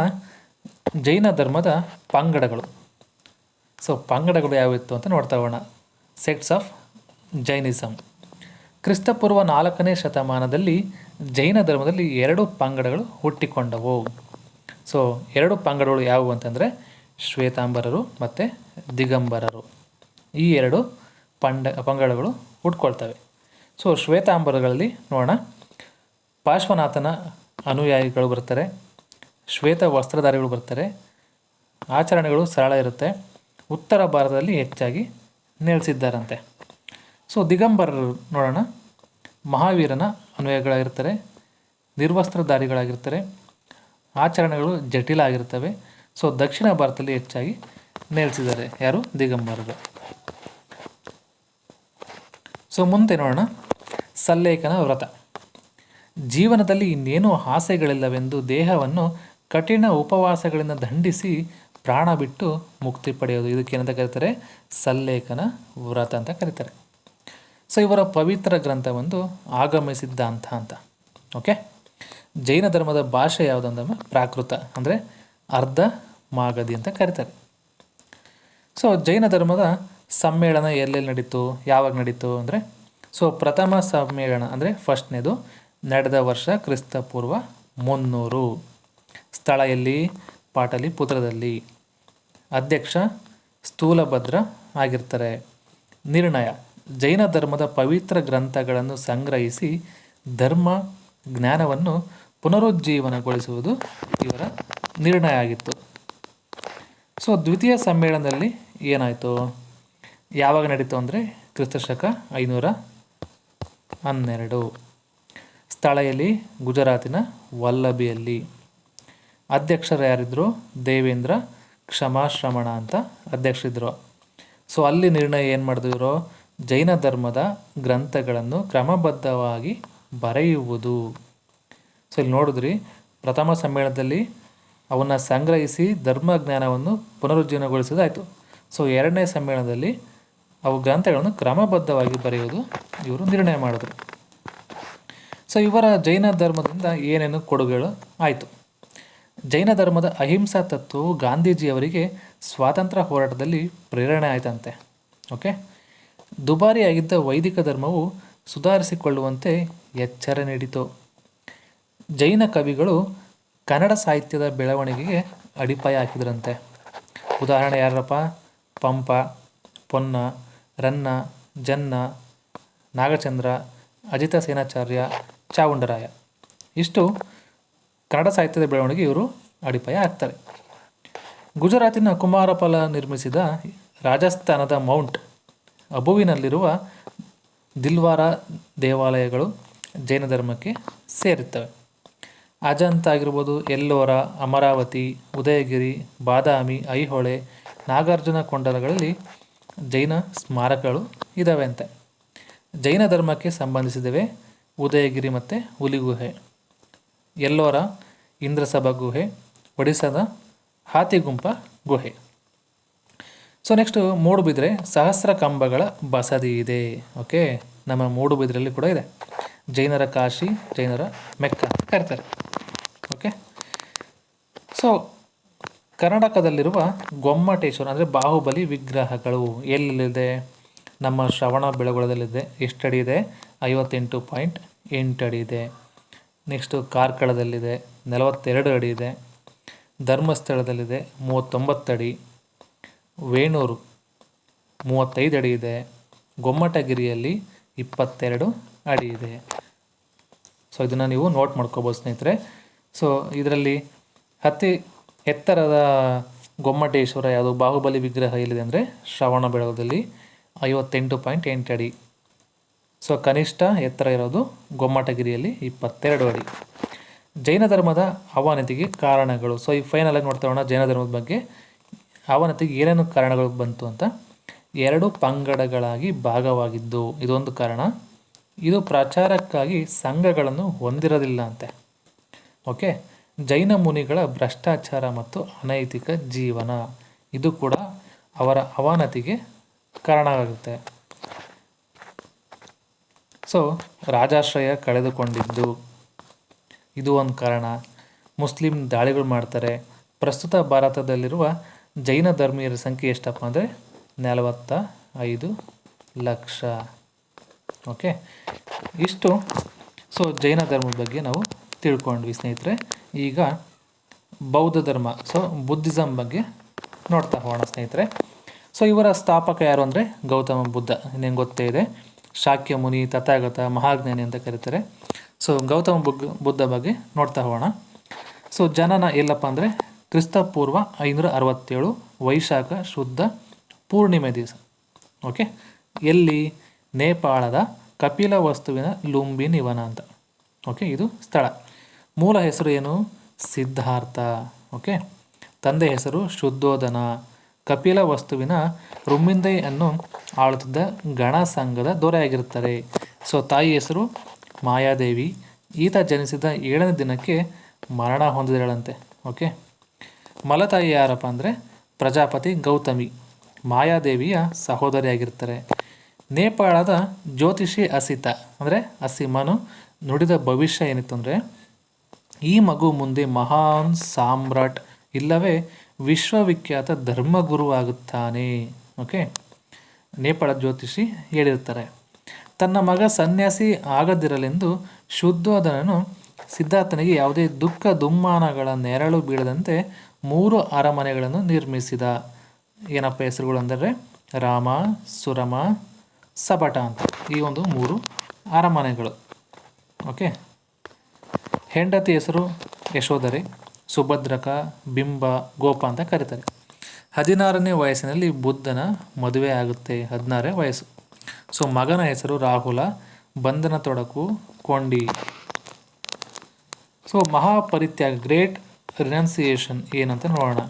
ಜೈನ ಧರ್ಮದ ಪಂಗಡಗಳು. ಸೊ ಪಂಗಡಗಳು ಯಾವಿತ್ತು ಅಂತ ನೋಡ್ತಾ ಹೋಗೋಣ. Sects of Jainism. ಕ್ರಿಸ್ತಪೂರ್ವ 4ನೇ ಶತಮಾನದಲ್ಲಿ ಜೈನ ಧರ್ಮದಲ್ಲಿ 2 ಪಂಗಡಗಳು ಹುಟ್ಟಿಕೊಂಡವು. ಸೊ 2 ಪಂಗಡಗಳು ಯಾವುವು ಅಂತಂದರೆ ಶ್ವೇತಾಂಬರರು ಮತ್ತು ದಿಗಂಬರರು. ಈ 2 ಪಂಗಡಗಳು ಹುಟ್ಕೊಳ್ತವೆ. ಸೊ ಶ್ವೇತಾಂಬರಗಳಲ್ಲಿ ನೋಡೋಣ, ಪಾರ್ಶ್ವನಾಥನ ಅನುಯಾಯಿಗಳು ಬರ್ತಾರೆ, ಶ್ವೇತ ವಸ್ತ್ರಧಾರಿಗಳು ಬರ್ತಾರೆ, ಆಚರಣೆಗಳು ಸರಳ ಇರುತ್ತೆ, ಉತ್ತರ ಭಾರತದಲ್ಲಿ ಹೆಚ್ಚಾಗಿ ನೆಲೆಸಿದ್ದಾರಂತೆ. ಸೊ ದಿಗಂಬರರು ನೋಡೋಣ, ಮಹಾವೀರನ ಅನುಯಾಯಿಗಳಾಗಿರ್ತಾರೆ, ನಿರ್ವಸ್ತ್ರಧಾರಿಗಳಾಗಿರ್ತಾರೆ, ಆಚರಣೆಗಳು ಜಟಿಲ ಆಗಿರ್ತವೆ. ಸೊ ದಕ್ಷಿಣ ಭಾರತದಲ್ಲಿ ಹೆಚ್ಚಾಗಿ ನೆಲೆಸಿದ್ದಾರೆ ಯಾರು? ದಿಗಂಬರರು. ಸೊ ಮುಂದೆ ನೋಡೋಣ ಸಲ್ಲೇಖನ ವ್ರತ. ಜೀವನದಲ್ಲಿ ಇನ್ನೇನು ಆಸೆಗಳಿಲ್ಲವೆಂದು ದೇಹವನ್ನು ಕಠಿಣ ಉಪವಾಸಗಳಿಂದ ದಂಡಿಸಿ ಪ್ರಾಣ ಬಿಟ್ಟು ಮುಕ್ತಿ ಪಡೆಯೋದು. ಇದಕ್ಕೇನಂತ ಕರೀತಾರೆ? ಸಲ್ಲೇಖನ ವ್ರತ ಅಂತ ಕರೀತಾರೆ. ಸೊ ಇವರ ಪವಿತ್ರ ಗ್ರಂಥ ಒಂದು ಆಗಮ ಸಿದ್ಧಾಂತ ಅಂತ. ಓಕೆ, ಜೈನ ಧರ್ಮದ ಭಾಷೆ ಯಾವುದಂದ್ರೆ ಪ್ರಾಕೃತ, ಅಂದರೆ ಅರ್ಧ ಮಾಗಧಿ ಅಂತ ಕರೀತಾರೆ. ಸೊ ಜೈನ ಧರ್ಮದ ಸಮ್ಮೇಳನ ಎಲ್ಲೆಲ್ಲಿ ನಡೀತು, ಯಾವಾಗ ನಡೀತು ಅಂದರೆ, ಸೊ ಪ್ರಥಮ ಸಮ್ಮೇಳನ ಅಂದರೆ ಫಸ್ಟ್ನೇದು ನಡೆದ ವರ್ಷ ಕ್ರಿಸ್ತಪೂರ್ವ 300. ಸ್ಥಳ ಎಲ್ಲಿ? ಪಾಟಲಿಪುತ್ರದಲ್ಲಿ. ಅಧ್ಯಕ್ಷ ಸ್ಥೂಲಭದ್ರ ಆಗಿರ್ತಾರೆ. ನಿರ್ಣಯ: ಜೈನ ಧರ್ಮದ ಪವಿತ್ರ ಗ್ರಂಥಗಳನ್ನು ಸಂಗ್ರಹಿಸಿ ಧರ್ಮ ಜ್ಞಾನವನ್ನು ಪುನರುಜ್ಜೀವನಗೊಳಿಸುವುದು ಇವರ ನಿರ್ಣಯ ಆಗಿತ್ತು. ಸೊ ದ್ವಿತೀಯ ಸಮ್ಮೇಳನದಲ್ಲಿ ಏನಾಯಿತು, ಯಾವಾಗ ನಡೀತು ಅಂದರೆ ಕ್ರಿಸ್ತಶಕ 512. ಸ್ಥಳ ಎಲ್ಲಿ? ಗುಜರಾತಿನ ವಲ್ಲಭಿಯಲ್ಲಿ. ಅಧ್ಯಕ್ಷರು ಯಾರಿದ್ರು? ದೇವೇಂದ್ರ ಕ್ಷಮಾಶ್ರಮಣ ಅಂತ ಅಧ್ಯಕ್ಷರಿದ್ದರು. ಸೊ ಅಲ್ಲಿ ನಿರ್ಣಯ ಏನು ಮಾಡಿದ್ರು? ಜೈನ ಧರ್ಮದ ಗ್ರಂಥಗಳನ್ನು ಕ್ರಮಬದ್ಧವಾಗಿ ಬರೆಯುವುದು. ಸೊ ಇಲ್ಲಿ ನೋಡಿದ್ರಿ, ಪ್ರಥಮ ಸಮ್ಮೇಳನದಲ್ಲಿ ಅವನ್ನು ಸಂಗ್ರಹಿಸಿ ಧರ್ಮಜ್ಞಾನವನ್ನು ಪುನರುಜ್ಜೀವನಗೊಳಿಸೋದಾಯಿತು. ಸೊ ಎರಡನೇ ಸಮ್ಮೇಳನದಲ್ಲಿ ಅವು ಗ್ರಂಥಗಳನ್ನು ಕ್ರಮಬದ್ಧವಾಗಿ ಬರೆಯುವುದು ಇವರು ನಿರ್ಣಯ ಮಾಡಿದ್ರು. ಸೊ ಇವರ ಜೈನ ಧರ್ಮದಿಂದ ಏನೇನು ಕೊಡುಗೆಗಳು ಆಯಿತು? ಜೈನ ಧರ್ಮದ ಅಹಿಂಸಾ ತತ್ವವು ಗಾಂಧೀಜಿಯವರಿಗೆ ಸ್ವಾತಂತ್ರ್ಯ ಹೋರಾಟದಲ್ಲಿ ಪ್ರೇರಣೆ ಆಯಿತಂತೆ. ಓಕೆ, ದುಬಾರಿಯಾಗಿದ್ದ ವೈದಿಕ ಧರ್ಮವು ಸುಧಾರಿಸಿಕೊಳ್ಳುವಂತೆ ಎಚ್ಚರ ನೀಡಿತು. ಜೈನ ಕವಿಗಳು ಕನ್ನಡ ಸಾಹಿತ್ಯದ ಬೆಳವಣಿಗೆಗೆ ಅಡಿಪಾಯ ಹಾಕಿದ್ರಂತೆ. ಉದಾಹರಣೆ ಯಾರಪ್ಪ? ಪಂಪ, ಪೊನ್ನ, ರನ್ನ, ಜನ್ನ, ನಾಗಚಂದ್ರ, ಅಜಿತ ಸೇನಾಚಾರ್ಯ, ಚಾವುಂಡರಾಯ. ಇಷ್ಟು ಕನ್ನಡ ಸಾಹಿತ್ಯದ ಬೆಳವಣಿಗೆ ಇವರು ಅಡಿಪಾಯ ಹಾಕ್ತಾರೆ. ಗುಜರಾತಿನ ಕುಮಾರಪಾಲ ನಿರ್ಮಿಸಿದ ರಾಜಸ್ಥಾನದ ಮೌಂಟ್ ಅಬುವಿನಲ್ಲಿರುವ ದಿಲ್ವಾರ ದೇವಾಲಯಗಳು ಜೈನ ಧರ್ಮಕ್ಕೆ ಸೇರುತ್ತವೆ. ಅಜಂತ ಆಗಿರ್ಬೋದು, ಎಲ್ಲೋರ, ಅಮರಾವತಿ, ಉದಯಗಿರಿ, ಬಾದಾಮಿ, ಐಹೊಳೆ, ನಾಗಾರ್ಜುನ ಕೊಂಡಲಗಳಲ್ಲಿ ಜೈನ ಸ್ಮಾರಕಗಳು ಇದ್ದಾವೆ ಅಂತೆ. ಜೈನ ಧರ್ಮಕ್ಕೆ ಸಂಬಂಧಿಸಿದವೆ ಉದಯಗಿರಿ ಮತ್ತು ಹುಲಿಗುಹೆ, ಎಲ್ಲೋರ ಇಂದ್ರಸಭಾ ಗುಹೆ, ಒಡಿಸ್ಸಾದ ಹಾತಿಗುಂಪ ಗುಹೆ. ಸೊ ನೆಕ್ಸ್ಟು ಮೂಡುಬಿದ್ರೆ ಸಹಸ್ರ ಕಂಬಗಳ ಬಸದಿ ಇದೆ. ಓಕೆ, ನಮ್ಮ ಮೂಡುಬಿದ್ರಲ್ಲಿ ಕೂಡ ಇದೆ. ಜೈನರ ಕಾಶಿ, ಜೈನರ ಮೆಕ್ಕ ಅಂತ ಕರೀತಾರೆ. ಓಕೆ, ಸೊ ಕರ್ನಾಟಕದಲ್ಲಿರುವ ಗೊಮ್ಮಟೇಶ್ವರ ಅಂದರೆ ಬಾಹುಬಲಿ ವಿಗ್ರಹಗಳು ಎಲ್ಲೆಲ್ಲಿದೆ? ನಮ್ಮ ಶ್ರವಣ ಬೆಳಗೊಳದಲ್ಲಿದೆ. ಎಷ್ಟು ಅಡಿ ಇದೆ? 58.8 ಅಡಿ ಇದೆ. ನೆಕ್ಸ್ಟು ಕಾರ್ಕಳದಲ್ಲಿದೆ, 42 ಅಡಿ ಇದೆ. ಧರ್ಮಸ್ಥಳದಲ್ಲಿದೆ, 39 ಅಡಿ. ವೇಣೂರು 35 ಅಡಿ ಇದೆ. ಗೊಮ್ಮಟಗಿರಿಯಲ್ಲಿ 22 ಅಡಿ ಇದೆ. ಸೊ ಇದನ್ನು ನೀವು ನೋಟ್ ಮಾಡ್ಕೋಬೋದು ಸ್ನೇಹಿತರೆ. ಸೊ ಇದರಲ್ಲಿ ಅತಿ ಎತ್ತರದ ಗೊಮ್ಮಟೇಶ್ವರ ಯಾವುದು, ಬಾಹುಬಲಿ ವಿಗ್ರಹ ಎಲ್ಲಿದೆ ಅಂದರೆ ಶ್ರವಣ ಬೆಳಗೊಳದಲ್ಲಿ 58.8 ಅಡಿ. ಸೊ ಕನಿಷ್ಠ ಎತ್ತರ ಇರೋದು ಗೊಮ್ಮಟಗಿರಿಯಲ್ಲಿ 22 ಅಡಿ. ಜೈನ ಧರ್ಮದ ಅವನತಿಗೆ ಕಾರಣಗಳು. ಸೊ ಈಗ ಫೈನಲಾಗಿ ನೋಡ್ತಾ ಹೋಗೋಣ ಜೈನ ಧರ್ಮದ ಬಗ್ಗೆ. ಅವನತಿಗೆ ಏನೇನು ಕಾರಣಗಳು ಬಂತು ಅಂತ. 2 ಪಂಗಡಗಳಾಗಿ ಭಾಗವಾಗಿದ್ದು ಇದೊಂದು ಕಾರಣ. ಇದು ಪ್ರಚಾರಕ್ಕಾಗಿ ಸಂಘಗಳನ್ನು ಹೊಂದಿರೋದಿಲ್ಲ ಅಂತೆ. ಓಕೆ, ಜೈನ ಮುನಿಗಳ ಭ್ರಷ್ಟಾಚಾರ ಮತ್ತು ಅನೈತಿಕ ಜೀವನ ಇದು ಕೂಡ ಅವರ ಅವನತಿಗೆ ಕಾರಣ ಆಗುತ್ತೆ. ಸೊ ರಾಜಾಶ್ರಯ ಕಳೆದುಕೊಂಡಿದ್ದು ಇದು ಒಂದು ಕಾರಣ. ಮುಸ್ಲಿಂ ದಾಳಿಗಳು ಮಾಡ್ತಾರೆ. ಪ್ರಸ್ತುತ ಭಾರತದಲ್ಲಿರುವ ಜೈನ ಧರ್ಮೀಯರ ಸಂಖ್ಯೆ ಎಷ್ಟಪ್ಪ ಅಂದರೆ 45 ಲಕ್ಷ. ಓಕೆ, ಇಷ್ಟು ಸೊ ಜೈನ ಧರ್ಮದ ಬಗ್ಗೆ ನಾವು ತಿಳ್ಕೊಂಡ್ವಿ ಸ್ನೇಹಿತರೆ. ಈಗ ಬೌದ್ಧ ಧರ್ಮ, ಸೊ ಬುದ್ಧಿಸಮ್ ಬಗ್ಗೆ ನೋಡ್ತಾ ಹೋಗೋಣ ಸ್ನೇಹಿತರೆ. ಸೊ ಇವರ ಸ್ಥಾಪಕ ಯಾರು ಅಂದರೆ ಗೌತಮ ಬುದ್ಧ. ಇನ್ನೇನು ಗೊತ್ತೇ ಇದೆ, ಶಾಕ್ಯ ಮುನಿ, ತಥಾಗತ, ಮಹಾಜ್ಞಾನಿ ಅಂತ ಕರೀತಾರೆ. ಸೊ ಗೌತಮ ಬುದ್ಧ ಬಗ್ಗೆ ನೋಡ್ತಾ ಹೋಗೋಣ. ಸೊ ಜನನ ಎಲ್ಲಪ್ಪ ಅಂದರೆ ಕ್ರಿಸ್ತಪೂರ್ವ 567 ವೈಶಾಖ ಶುದ್ಧ ಪೂರ್ಣಿಮೆ ದಿವಸ. ಓಕೆ, ಎಲ್ಲಿ? ನೇಪಾಳದ ಕಪಿಲ ವಸ್ತುವಿನ ಲುಂಬಿನಿ ವನ ಅಂತ. ಓಕೆ, ಇದು ಸ್ಥಳ. ಮೂಲ ಹೆಸರು ಏನು? ಸಿದ್ಧಾರ್ಥ. ಓಕೆ, ತಂದೆ ಹೆಸರು ಶುದ್ಧೋಧನ. ಕಪಿಲ ವಸ್ತುವಿನ ರುಮ್ಮಿಂದೈ ಅನ್ನು ಆಳುತ್ತಿದ್ದ ಗಣ ಸಂಘದ ದೊರೆಯಾಗಿರುತ್ತಾರೆ. ಸೊ ತಾಯಿ ಹೆಸರು ಮಾಯಾದೇವಿ. ಈತ ಜನಿಸಿದ 7ನೇ ದಿನಕ್ಕೆ ಮರಣ ಹೊಂದಿದಳಂತೆ. ಓಕೆ. ಮಲತಾಯಿ ಯಾರಪ್ಪ ಅಂದರೆ ಪ್ರಜಾಪತಿ ಗೌತಮಿ ಮಾಯಾದೇವಿಯ ಸಹೋದರಿಯಾಗಿರ್ತಾರೆ. ನೇಪಾಳದ ಜ್ಯೋತಿಷಿ ಅಸಿತ ಅಂದರೆ ಅಸಿಮನು ನುಡಿದ ಭವಿಷ್ಯ ಏನಿತ್ತು ಅಂದರೆ, ಈ ಮಗು ಮುಂದೆ ಮಹಾನ್ ಸಾಮ್ರಾಟ್ ಇಲ್ಲವೇ ವಿಶ್ವವಿಖ್ಯಾತ ಧರ್ಮಗುರು ಆಗುತ್ತಾನೆ. ಓಕೆ, ನೇಪಾಳ ಜ್ಯೋತಿಷಿ ಹೇಳಿರ್ತಾರೆ. ತನ್ನ ಮಗ ಸನ್ಯಾಸಿ ಆಗದಿರಲೆಂದು ಶುದ್ಧೋಧನನು ಸಿದ್ಧಾರ್ಥನಿಗೆ ಯಾವುದೇ ದುಃಖ ದುಮ್ಮಾನಗಳ ನೆರಳು ಬೀಳದಂತೆ 3 ಅರಮನೆಗಳನ್ನು ನಿರ್ಮಿಸಿದ. ಏನಪ್ಪ ಹೆಸರುಗಳು ಅಂದರೆ ರಾಮ, ಸುರಮ, ಸಬಟ ಅಂತ ಈ ಒಂದು 3 ಅರಮನೆಗಳು. ಓಕೆ. ಹೆಂಡತಿ ಹೆಸರು ಯಶೋಧರೆ, ಸುಭದ್ರಕ, ಬಿಂಬ, ಗೋಪ ಅಂತ ಕರೀತಾರೆ. 16ನೇ ವಯಸ್ಸಿನಲ್ಲಿ ಬುದ್ಧನ ಮದುವೆ ಆಗುತ್ತೆ. 16ನೇ ವಯಸ್ಸು. ಸೊ ಮಗನ ಹೆಸರು ರಾಹುಲ, ಬಂಧನ ತೊಡಕು ಕೊಂಡಿ. ಸೊ ಮಹಾಪರಿತ್ಯಾಗ ಗ್ರೇಟ್ ರಿನೌನ್ಸಿಯೇಷನ್ ಏನಂತ ನೋಡೋಣ.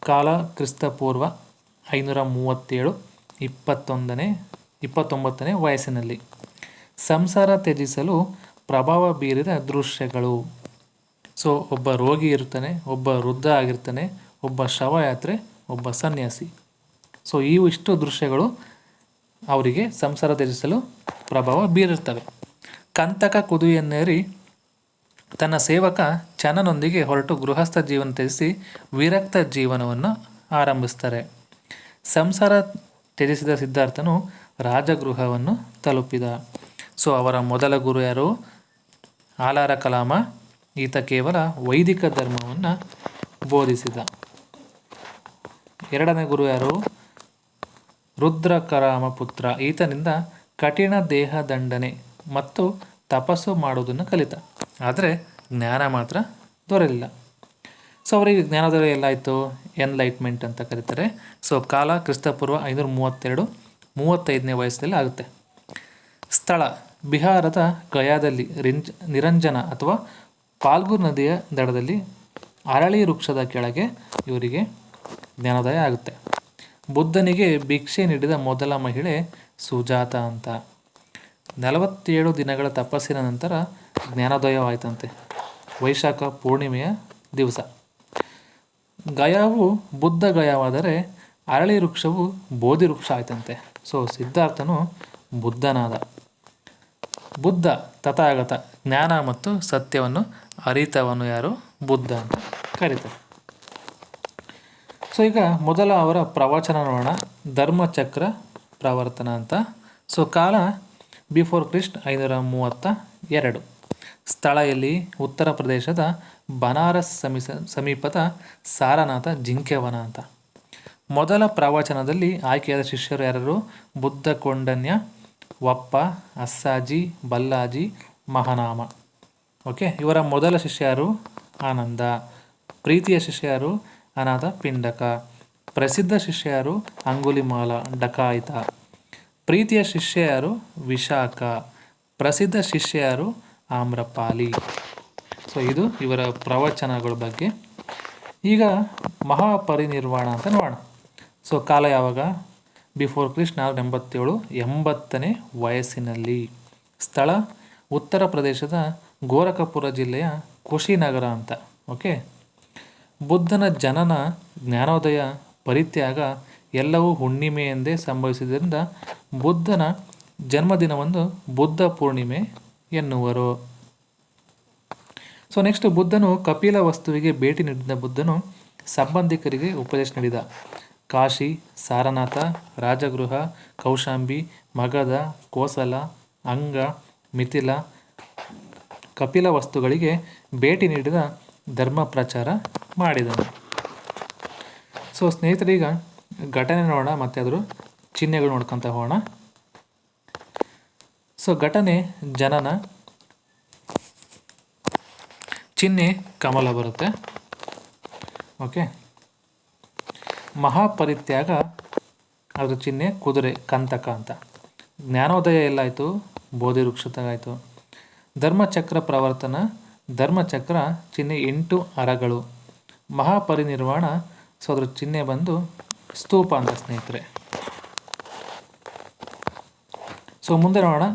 ಕಾಲ ಕ್ರಿಸ್ತಪೂರ್ವ 537, 29ನೇ ವಯಸ್ಸಿನಲ್ಲಿ. ಸಂಸಾರ ತ್ಯಜಿಸಲು ಪ್ರಭಾವ ಬೀರಿದ ದೃಶ್ಯಗಳು. ಸೊ ಒಬ್ಬ ರೋಗಿ ಇರ್ತಾನೆ, ಒಬ್ಬ ವೃದ್ಧ ಆಗಿರ್ತಾನೆ, ಒಬ್ಬ ಶವಯಾತ್ರೆ, ಒಬ್ಬ ಸನ್ಯಾಸಿ. ಸೊ ಇಷ್ಟು ದೃಶ್ಯಗಳು ಅವರಿಗೆ ಸಂಸಾರ ತ್ಯಜಿಸಲು ಪ್ರಭಾವ ಬೀರಿರ್ತವೆ. ಕಂತಕ ಕುದುರೆಯನ್ನೇರಿ ತನ್ನ ಸೇವಕ ಚನನೊಂದಿಗೆ ಹೊರಟು ಗೃಹಸ್ಥ ಜೀವನ ತ್ಯಜಿಸಿ ವಿರಕ್ತ ಜೀವನವನ್ನು ಆರಂಭಿಸ್ತಾರೆ. ಸಂಸಾರ ತ್ಯಜಿಸಿದ ಸಿದ್ಧಾರ್ಥನು ರಾಜಗೃಹವನ್ನು ತಲುಪಿದ. ಸೊ ಅವರ ಮೊದಲ ಗುರು ಯಾರು? ಆಲಾರ ಕಲಾಮ. ಈತ ಕೇವಲ ವೈದಿಕ ಧರ್ಮವನ್ನು ಬೋಧಿಸಿದ. ಎರಡನೇ ಗುರು ಯಾರು? ರುದ್ರಕರಾಮ ಪುತ್ರ. ಈತನಿಂದ ಕಠಿಣ ದೇಹ ದಂಡನೆ ಮತ್ತು ತಪಸ್ಸು ಮಾಡುವುದನ್ನು ಕಲಿತ. ಆದರೆ ಜ್ಞಾನ ಮಾತ್ರ ದೊರೆಯಲಿಲ್ಲ. ಸೊ ಅವರಿಗೆ ಜ್ಞಾನೋದಯ ಎಲ್ಲಾಯಿತು? ಎನ್ಲೈಟ್ಮೆಂಟ್ ಅಂತ ಕರೀತಾರೆ. ಸೊ ಕಾಲ ಕ್ರಿಸ್ತಪೂರ್ವ 532, 35ನೇ ವಯಸ್ಸಲ್ಲಿ ಆಗುತ್ತೆ. ಸ್ಥಳ ಬಿಹಾರದ ಗಯಾದಲ್ಲಿ ನಿರಂಜನ ಅಥವಾ ಫಾಲ್ಗು ನದಿಯ ದಡದಲ್ಲಿ ಅರಳಿ ವೃಕ್ಷದ ಕೆಳಗೆ ಇವರಿಗೆ ಜ್ಞಾನೋದಯ ಆಗುತ್ತೆ. ಬುದ್ಧನಿಗೆ ಭಿಕ್ಷೆ ನೀಡಿದ ಮೊದಲ ಮಹಿಳೆ ಸುಜಾತ ಅಂತ. 47 ದಿನಗಳ ತಪಸ್ಸಿನ ನಂತರ ಜ್ಞಾನೋದಯವಾಯಿತಂತೆ, ವೈಶಾಖ ಪೂರ್ಣಿಮೆಯ ದಿವಸ. ಗಯಾವು ಬುದ್ಧ ಗಯಾವಾದರೆ ಅರಳಿ ವೃಕ್ಷವು ಬೋಧಿ ವೃಕ್ಷ ಆಯ್ತಂತೆ. ಸೊ ಸಿದ್ಧಾರ್ಥನು ಬುದ್ಧನಾದ. ಬುದ್ಧ ತಥಾಗತ, ಜ್ಞಾನ ಮತ್ತು ಸತ್ಯವನ್ನು ಅರಿತವನು ಯಾರು? ಬುದ್ಧ ಅಂತ ಕರೀತಾರೆ. ಸೊ ಈಗ ಮೊದಲ ಅವರ ಪ್ರವಚನ ನೋಡೋಣ. ಧರ್ಮಚಕ್ರ ಪ್ರವರ್ತನ ಅಂತ. ಸೊ ಕಾಲ ಬಿಫೋರ್ ಕ್ರಿಸ್ಟ್ 532. ಸ್ಥಳ ಎಲ್ಲಿ? ಉತ್ತರ ಪ್ರದೇಶದ ಬನಾರಸ್ ಸಮೀಪದ ಸಾರನಾಥ ಜಿಂಕೆವನ ಅಂತ. ಮೊದಲ ಪ್ರವಚನದಲ್ಲಿ ಆಯ್ಕೆಯಾದ ಶಿಷ್ಯರು ಯಾರು? ಬುದ್ಧ ಕೊಂಡನ್ಯ, ವಪ್ಪ, ಅಸ್ಸಾಜಿ, ಬಲ್ಲಾಜಿ, ಮಹಾನಾಮ. ಓಕೆ, ಇವರ ಮೊದಲ ಶಿಷ್ಯ ಯಾರು? ಆನಂದ. ಪ್ರೀತಿಯ ಶಿಷ್ಯ ಯಾರು? ಅನಾಥ ಪಿಂಡಕ. ಪ್ರಸಿದ್ಧ ಶಿಷ್ಯ ಯಾರು? ಅಂಗುಲಿಮಾಲ ಡಕಾಯಿತ. ಪ್ರೀತಿಯ ಶಿಷ್ಯ ಯಾರು? ವಿಶಾಖ. ಪ್ರಸಿದ್ಧ ಶಿಷ್ಯ ಯಾರು? ಆಮ್ರಪಾಲಿ. ಸೊ ಇದು ಇವರ ಪ್ರವಚನಗಳ ಬಗ್ಗೆ. ಈಗ ಮಹಾಪರಿನಿರ್ವಾಣ ಅಂತ ನೋಡೋಣ. ಸೊ ಕಾಲ ಯಾವಾಗ? ಬಿಫೋರ್ ಕ್ರಿಸ್ಟ್ 487, 80ನೇ ವಯಸ್ಸಿನಲ್ಲಿ. ಸ್ಥಳ ಉತ್ತರ ಪ್ರದೇಶದ ಗೋರಖಪುರ ಜಿಲ್ಲೆಯ ಕುಶಿನಗರ ಅಂತ. ಓಕೆ. ಬುದ್ಧನ ಜನನ, ಜ್ಞಾನೋದಯ, ಪರಿತ್ಯಾಗ ಎಲ್ಲವೂ ಹುಣ್ಣಿಮೆಯೆಂದೇ ಸಂಭವಿಸಿದ್ದರಿಂದ ಬುದ್ಧನ ಜನ್ಮದಿನವನ್ನು ಬುದ್ಧ ಪೂರ್ಣಿಮೆ ಎನ್ನುವರು. ಸೊ ನೆಕ್ಸ್ಟ್, ಬುದ್ಧನು ಕಪಿಲ ವಸ್ತುವಿಗೆ ಭೇಟಿ ನೀಡಿದ ಬುದ್ಧನು ಸಂಬಂಧಿಕರಿಗೆ ಉಪದೇಶ ನೀಡಿದ. ಕಾಶಿ, ಸಾರನಾಥ, ರಾಜಗೃಹ, ಕೌಶಾಂಬಿ, ಮಗಧ, ಕೋಸಲ, ಅಂಗ, ಮಿಥಿಲ, ಕಪಿಲ ವಸ್ತುಗಳಿಗೆ ಭೇಟಿ ನೀಡಿದ ಧರ್ಮ ಪ್ರಚಾರ ಮಾಡಿದನು. ಸೊ ಸ್ನೇಹಿತರೀಗ ಘಟನೆ ನೋಡೋಣ, ಮತ್ತು ಅದರ ಚಿಹ್ನೆಗಳು ನೋಡ್ಕೊತ ಹೋಗೋಣ. ಸೊ ಘಟನೆ ಜನನ, ಚಿಹ್ನೆ ಕಮಲ ಬರುತ್ತೆ. ಓಕೆ. ಮಹಾಪರಿತ್ಯಾಗ, ಅದ್ರ ಚಿಹ್ನೆ ಕುದುರೆ ಕಂತಕ ಅಂತ. ಜ್ಞಾನೋದಯ ಎಲ್ಲಾಯಿತು? ಬೋಧಿ ವೃಕ್ಷದಾಗಾಯಿತು. ಧರ್ಮಚಕ್ರ ಪ್ರವರ್ತನ, ಧರ್ಮಚಕ್ರ ಚಿಹ್ನೆ 8 ಅರಗಳು. ಮಹಾಪರಿನಿರ್ವಾಣ, ಸೊ ಅದ್ರ ಚಿಹ್ನೆ ಬಂದು ಸ್ತೂಪ ಅಂತ ಸ್ನೇಹಿತರೆ. ಸೊ ಮುಂದೆ ನೋಡೋಣ.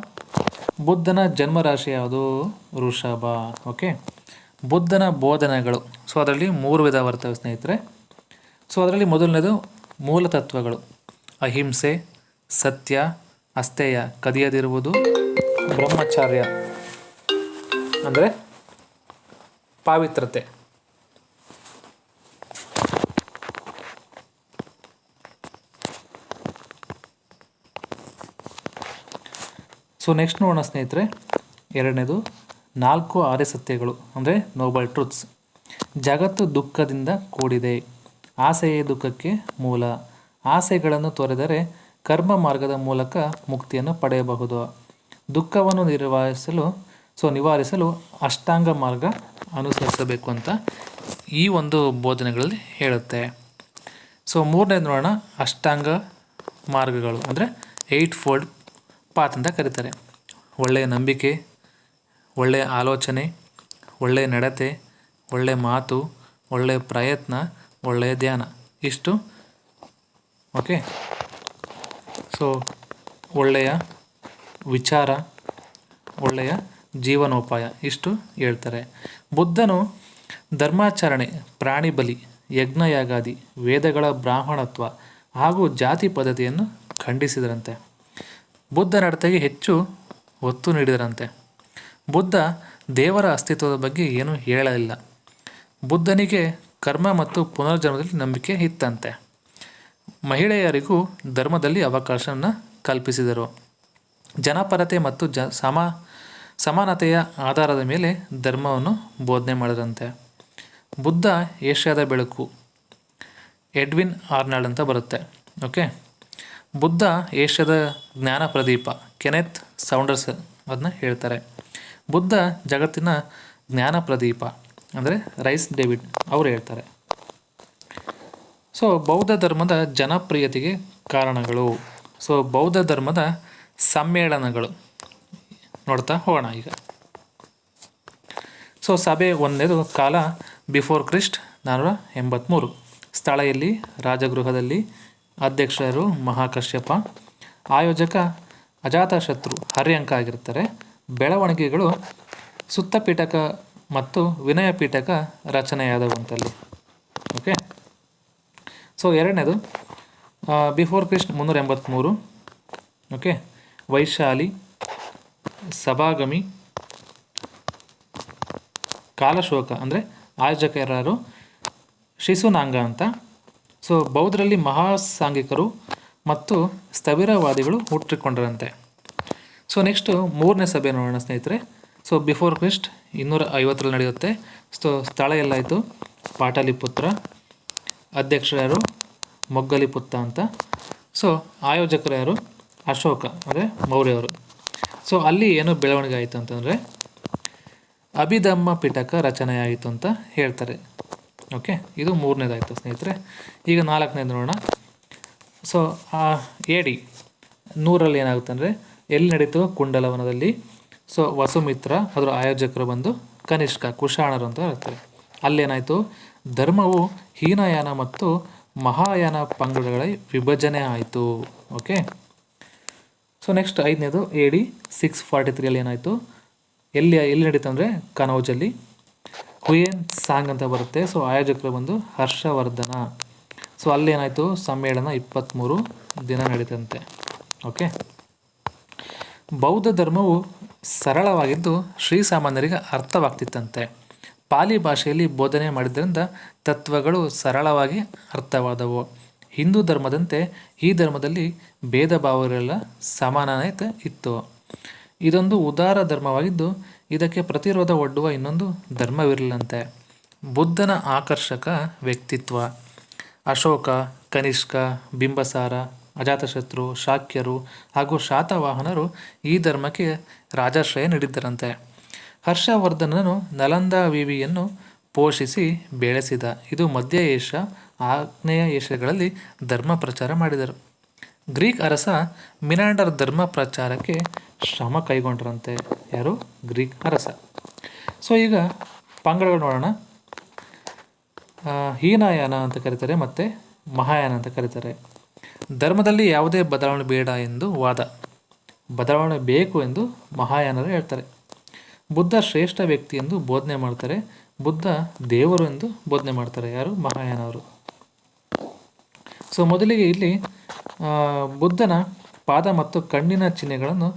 ಬುದ್ಧನ ಜನ್ಮರಾಶಿ ಯಾವುದು? ವೃಷಭ. ಓಕೆ. ಬುದ್ಧನ ಬೋಧನೆಗಳು. ಸೊ ಅದರಲ್ಲಿ 3 ವಿಧ ಬರ್ತವೆ ಸ್ನೇಹಿತರೆ. ಸೊ ಅದರಲ್ಲಿ ಮೊದಲನೇದು ಮೂಲ ತತ್ವಗಳು: ಅಹಿಂಸೆ, ಸತ್ಯ, ಅಸ್ಥೇಯ ಕದಿಯದಿರುವುದು, ಬ್ರಹ್ಮಚರ್ಯ ಅಂದರೆ ಪಾವಿತ್ರತೆ. ಸೊ ನೆಕ್ಸ್ಟ್ ನೋಡೋಣ ಸ್ನೇಹಿತರೆ. ಎರಡನೇದು 4 ಆರ್ಯ ಸತ್ಯಗಳು ಅಂದರೆ ನೋಬಲ್ ಟ್ರುತ್ಸ್. ಜಗತ್ತು ದುಃಖದಿಂದ ಕೂಡಿದೆ, ಆಸೆಯೇ ದುಃಖಕ್ಕೆ ಮೂಲ. ಆಸೆಗಳನ್ನು ತೊರೆದರೆ ಕರ್ಮ ಮಾರ್ಗದ ಮೂಲಕ ಮುಕ್ತಿಯನ್ನು ಪಡೆಯಬಹುದು. ದುಃಖವನ್ನು ನಿವಾರಿಸಲು ಅಷ್ಟಾಂಗ ಮಾರ್ಗ ಅನುಸರಿಸಬೇಕು ಅಂತ ಈ ಒಂದು ಬೋಧನೆಗಳಲ್ಲಿ ಹೇಳುತ್ತೆ. ಸೊ ಮೂರನೇದು ನೋಡೋಣ, ಅಷ್ಟಾಂಗ ಮಾರ್ಗಗಳು ಅಂದರೆ 8 ಫೋಲ್ಡ್ ಪಾತ್ ಅಂತ ಕರೀತಾರೆ. ಒಳ್ಳೆಯ ನಂಬಿಕೆ, ಒಳ್ಳೆಯ ಆಲೋಚನೆ, ಒಳ್ಳೆಯ ನಡತೆ, ಒಳ್ಳೆಯ ಮಾತು, ಒಳ್ಳೆಯ ಪ್ರಯತ್ನ, ಒಳ್ಳೆಯ ಧ್ಯಾನ, ಇಷ್ಟು. ಓಕೆ. ಸೊ ಒಳ್ಳೆಯ ವಿಚಾರ, ಒಳ್ಳೆಯ ಜೀವನೋಪಾಯ, ಇಷ್ಟು ಹೇಳ್ತಾರೆ. ಬುದ್ಧನು ಧರ್ಮಾಚರಣೆ, ಪ್ರಾಣಿ ಬಲಿ, ಯಜ್ಞಯಾಗಾದಿ, ವೇದಗಳ ಬ್ರಾಹ್ಮಣತ್ವ ಹಾಗೂ ಜಾತಿ ಪದ್ಧತಿಯನ್ನು ಖಂಡಿಸಿದರಂತೆ. ಬುದ್ಧ ನಡತೆಗೆ ಹೆಚ್ಚು ಒತ್ತು ನೀಡಿದರಂತೆ. ಬುದ್ಧ ದೇವರ ಅಸ್ತಿತ್ವದ ಬಗ್ಗೆ ಏನೂ ಹೇಳಲಿಲ್ಲ. ಬುದ್ಧನಿಗೆ ಕರ್ಮ ಮತ್ತು ಪುನರ್ಜನ್ಮದಲ್ಲಿ ನಂಬಿಕೆ ಇತ್ತಂತೆ. ಮಹಿಳೆಯರಿಗೂ ಧರ್ಮದಲ್ಲಿ ಅವಕಾಶವನ್ನು ಕಲ್ಪಿಸಿದರು. ಜನಪರತೆ ಮತ್ತು ಸಮಾನತೆಯ ಆಧಾರದ ಮೇಲೆ ಧರ್ಮವನ್ನು ಬೋಧನೆ ಮಾಡಿದಂತೆ. ಬುದ್ಧ ಏಷ್ಯಾದ ಬೆಳಕು, ಎಡ್ವಿನ್ ಆರ್ನಾಲ್ಡ್ ಅಂತ ಬರುತ್ತೆ. ಓಕೆ. ಬುದ್ಧ ಏಷ್ಯಾದ ಜ್ಞಾನ ಪ್ರದೀಪ, ಕೆನೆತ್ ಸೌಂಡರ್ಸ್ ಅದನ್ನ ಹೇಳ್ತಾರೆ. ಬುದ್ಧ ಜಗತ್ತಿನ ಜ್ಞಾನ ಪ್ರದೀಪ ಅಂದರೆ ರೈಸ್ ಡೇವಿಡ್ ಅವರು ಹೇಳ್ತಾರೆ. ಸೊ ಬೌದ್ಧ ಧರ್ಮದ ಜನಪ್ರಿಯತೆಗೆ ಕಾರಣಗಳು. ಸೊ ಬೌದ್ಧ ಧರ್ಮದ ಸಮ್ಮೇಳನಗಳು ನೋಡ್ತಾ ಹೋಗೋಣ ಈಗ. ಸೊ ಸಭೆ ಒಂದನೇದು ಕಾಲ ಬಿಫೋರ್ ಕ್ರಿಸ್ಟ್ 483. ಸ್ಥಳ ಇಲ್ಲಿ ರಾಜಗೃಹದಲ್ಲಿ. ಅಧ್ಯಕ್ಷರು ಮಹಾಕಶ್ಯಪ. ಆಯೋಜಕ ಅಜಾತಶತ್ರು ಹರ್ಯಂಕ ಆಗಿರ್ತಾರೆ. ಬೆಳವಣಿಗೆಗಳು ಸುತ್ತ ಪೀಠಕ ಮತ್ತು ವಿನಯ ಪೀಠಕ ರಚನೆಯಾದವಂತಲ್ಲಿ. ಓಕೆ. ಸೊ ಎರಡನೇದು ಬಿಫೋರ್ ಕ್ರಿಸ್ಟ್ 383. ಓಕೆ. ವೈಶಾಲಿ, ಸಭಾಗಮಿ, ಕಾಲಶೋಕ ಅಂದರೆ ಆಯೋಜಕ ಯಾರು? ಶಿಶುನಾಂಗ ಅಂತ. ಸೊ ಬೌದ್ಧರಲ್ಲಿ ಮಹಾಸಾಂಘಿಕರು ಮತ್ತು ಸ್ಥವಿರವಾದಿಗಳು ಹುಟ್ಟಿಕೊಂಡರಂತೆ. ಸೊ ನೆಕ್ಸ್ಟು ಮೂರನೇ ಸಭೆ ನೋಡೋಣ ಸ್ನೇಹಿತರೆ. ಸೊ ಬಿಫೋರ್ ಕ್ರಿಸ್ಟ್ 250ರಲ್ಲಿ ನಡೆಯುತ್ತೆ. ಸೊ ಸ್ಥಳ ಎಲ್ಲಾಯಿತು ಪಾಟಲಿಪುತ್ರ. ಅಧ್ಯಕ್ಷರು ಯಾರು? ಮೊಗ್ಗಲಿಪುತ್ತ ಅಂತ. ಸೊ ಆಯೋಜಕರು ಯಾರು? ಅಶೋಕ ಅಂದರೆ ಮೌರ್ಯವರು. ಸೊ ಅಲ್ಲಿ ಏನು ಬೆಳವಣಿಗೆ ಆಯಿತು ಅಂತಂದರೆ ಅಭಿಧಮ್ಮ ಪಿಟಕ ರಚನೆ ಆಯಿತು ಅಂತ ಹೇಳ್ತಾರೆ. ಓಕೆ. ಇದು ಮೂರನೇದಾಯಿತು ಸ್ನೇಹಿತರೆ. ಈಗ ನಾಲ್ಕನೇದು ನೋಡೋಣ. ಸೊ AD 100ರಲ್ಲಿ ಏನಾಗುತ್ತೆ ಅಂದರೆ ಎಲ್ಲಿ ನಡೀತು? ಕುಂಡಲವನದಲ್ಲಿ. ಸೊ ವಸುಮಿತ್ರ ಅದರ ಆಯೋಜಕರು ಬಂದು ಕನಿಷ್ಕ, ಕುಶಾಣರು ಅಂತ ಹೇಳ್ತಾರೆ. ಅಲ್ಲೇನಾಯಿತು? ಧರ್ಮವು ಹೀನಯಾನ ಮತ್ತು ಮಹಾಯಾನ ಪಂಗಡಗಳ ವಿಭಜನೆ ಆಯಿತು. ಓಕೆ. ಸೊ ನೆಕ್ಸ್ಟ್ ಐದನೇದು AD 643ಯಲ್ಲಿ ಏನಾಯಿತು? ಎಲ್ಲಿ ನಡೀತು ಅಂದರೆ ಕನೌಜಲ್ಲಿ. ಹುಯೇನ್ ಸಾಂಗ್ ಅಂತ ಬರುತ್ತೆ. ಸೊ ಆಯೋಜಕರು ಬಂದು ಹರ್ಷವರ್ಧನ. ಸೊ ಅಲ್ಲೇನಾಯಿತು? ಸಮ್ಮೇಳನ 23 ದಿನ ನಡೀತಂತೆ. ಓಕೆ. ಬೌದ್ಧ ಧರ್ಮವು ಸರಳವಾಗಿದ್ದು ಶ್ರೀಸಾಮಾನ್ಯರಿಗೆ ಅರ್ಥವಾಗ್ತಿತ್ತಂತೆ. ಪಾಲಿ ಭಾಷೆಯಲ್ಲಿ ಬೋಧನೆ ಮಾಡಿದ್ದರಿಂದ ತತ್ವಗಳು ಸರಳವಾಗಿ ಅರ್ಥವಾದವು. ಹಿಂದೂ ಧರ್ಮದಂತೆ ಈ ಧರ್ಮದಲ್ಲಿ ಭೇದ ಭಾವಗಳೆಲ್ಲ ಸಮಾನತೆ ಇತ್ತು. ಇದೊಂದು ಉದಾರ ಧರ್ಮವಾಗಿದ್ದು ಇದಕ್ಕೆ ಪ್ರತಿರೋಧ ಒಡ್ಡುವ ಇನ್ನೊಂದು ಧರ್ಮವಿರಲಿಲ್ಲಂತೆ. ಬುದ್ಧನ ಆಕರ್ಷಕ ವ್ಯಕ್ತಿತ್ವ. ಅಶೋಕ, ಕನಿಷ್ಕ, ಬಿಂಬಸಾರ, ಅಜಾತಶತ್ರು, ಶಾಕ್ಯರು ಹಾಗೂ ಶಾತವಾಹನರು ಈ ಧರ್ಮಕ್ಕೆ ರಾಜಾಶ್ರಯ ನೀಡಿದ್ದರಂತೆ. ಹರ್ಷವರ್ಧನನು ನಲಂದಾ ವಿವಿಯನ್ನು ಪೋಷಿಸಿ ಬೆಳೆಸಿದ. ಇದು ಮಧ್ಯ ಏಷ್ಯಾ, ಆಗ್ನೇಯ ಏಷ್ಯಾಗಳಲ್ಲಿ ಧರ್ಮ ಪ್ರಚಾರ ಮಾಡಿದರು. ಗ್ರೀಕ್ ಅರಸ ಮಿನಾಂಡರ್ ಧರ್ಮ ಪ್ರಚಾರಕ್ಕೆ ಶ್ರಮ ಕೈಗೊಂಡ್ರಂತೆ. ಯಾರು? ಗ್ರೀಕ್ ಅರಸ. ಸೊ ಈಗ ಪಂಗಡಗಳು ನೋಡೋಣ. ಹೀನಯಾನ ಅಂತ ಕರೀತಾರೆ ಮತ್ತು ಮಹಾಯಾನ ಅಂತ ಕರೀತಾರೆ. ಧರ್ಮದಲ್ಲಿ ಯಾವುದೇ ಬದಲಾವಣೆ ಬೇಡ ಎಂದು ವಾದ, ಬದಲಾವಣೆ ಬೇಕು ಎಂದು ಮಹಾಯಾನರು ಹೇಳ್ತಾರೆ. ಬುದ್ಧ ಶ್ರೇಷ್ಠ ವ್ಯಕ್ತಿ ಎಂದು ಬೋಧನೆ ಮಾಡ್ತಾರೆ. ಬುದ್ಧ ದೇವರು ಎಂದು ಬೋಧನೆ ಮಾಡ್ತಾರೆ. ಯಾರು? ಮಹಾಯಾನವರು. ಸೊ ಮೊದಲಿಗೆ ಇಲ್ಲಿ ಬುದ್ಧನ ಪಾದ ಮತ್ತು ಕಣ್ಣಿನ ಚಿಹ್ನೆಗಳನ್ನು